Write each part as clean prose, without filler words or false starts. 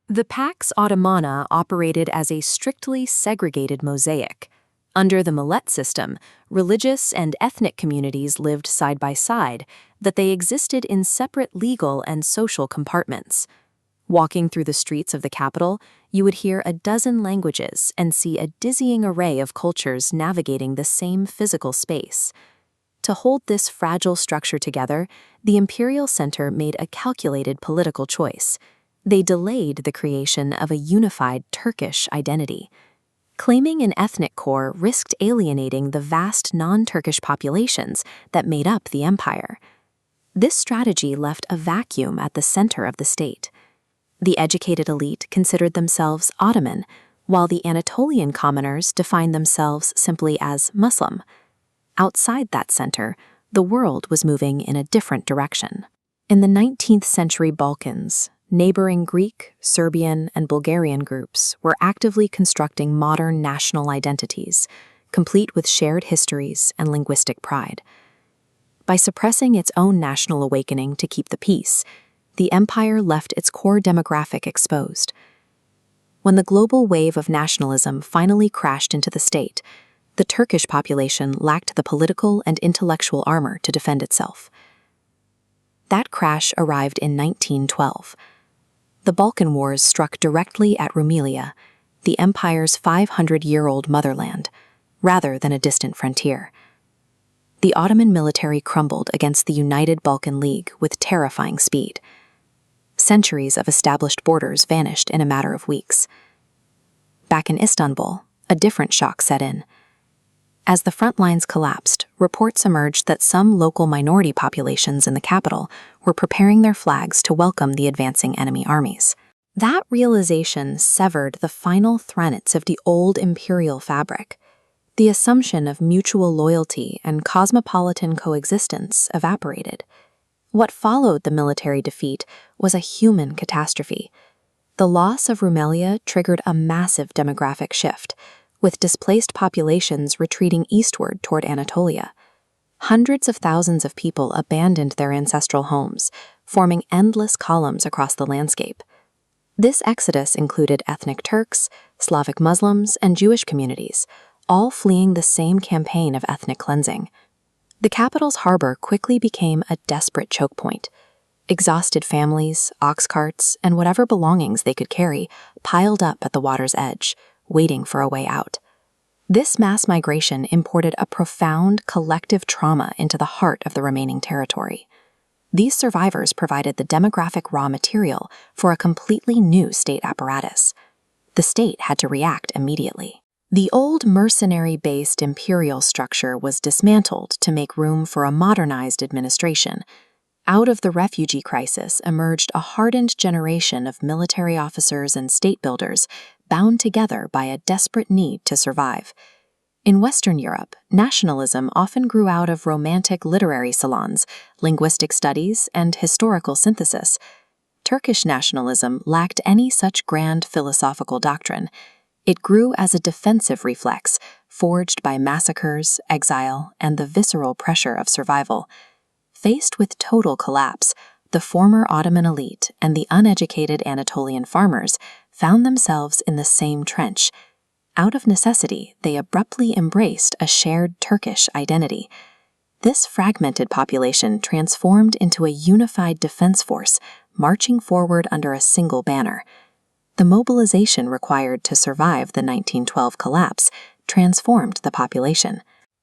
The Pax Ottomana operated as a strictly segregated mosaic. Under the millet system, religious and ethnic communities lived side by side, that they existed in separate legal and social compartments. Walking through the streets of the capital, you would hear a dozen languages and see a dizzying array of cultures navigating the same physical space. To hold this fragile structure together, the imperial center made a calculated political choice. They delayed the creation of a unified Turkish identity. Claiming an ethnic core risked alienating the vast non-Turkish populations that made up the empire. This strategy left a vacuum at the center of the state. The educated elite considered themselves Ottoman, while the Anatolian commoners defined themselves simply as Muslim. Outside that center, the world was moving in a different direction. In the 19th century Balkans, neighboring Greek, Serbian, and Bulgarian groups were actively constructing modern national identities, complete with shared histories and linguistic pride. By suppressing its own national awakening to keep the peace, the empire left its core demographic exposed. When the global wave of nationalism finally crashed into the state, the Turkish population lacked the political and intellectual armor to defend itself. That crash arrived in 1912. The Balkan Wars struck directly at Rumelia, the empire's 500-year-old motherland, rather than a distant frontier. The Ottoman military crumbled against the United Balkan League with terrifying speed. Centuries of established borders vanished in a matter of weeks. Back in Istanbul, a different shock set in. As the front lines collapsed, reports emerged that some local minority populations in the capital were preparing their flags to welcome the advancing enemy armies. That realization severed the final threads of the old imperial fabric. The assumption of mutual loyalty and cosmopolitan coexistence evaporated. What followed the military defeat was a human catastrophe. The loss of Rumelia triggered a massive demographic shift, with displaced populations retreating eastward toward Anatolia. Hundreds of thousands of people abandoned their ancestral homes, forming endless columns across the landscape. This exodus included ethnic Turks, Slavic Muslims, and Jewish communities, all fleeing the same campaign of ethnic cleansing. The capital's harbor quickly became a desperate choke point. Exhausted families, ox carts, and whatever belongings they could carry piled up at the water's edge, waiting for a way out. This mass migration imported a profound collective trauma into the heart of the remaining territory. These survivors provided the demographic raw material for a completely new state apparatus. The state had to react immediately. The old mercenary-based imperial structure was dismantled to make room for a modernized administration. Out of the refugee crisis emerged a hardened generation of military officers and state builders bound together by a desperate need to survive. In Western Europe, nationalism often grew out of romantic literary salons, linguistic studies, and historical synthesis. Turkish nationalism lacked any such grand philosophical doctrine. It grew as a defensive reflex, forged by massacres, exile, and the visceral pressure of survival. Faced with total collapse, the former Ottoman elite and the uneducated Anatolian farmers found themselves in the same trench. Out of necessity, they abruptly embraced a shared Turkish identity. This fragmented population transformed into a unified defense force, marching forward under a single banner. The mobilization required to survive the 1912 collapse transformed the population.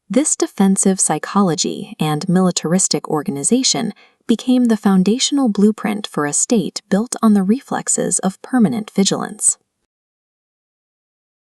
This defensive psychology and militaristic organization became the foundational blueprint for a state built on the reflexes of permanent vigilance.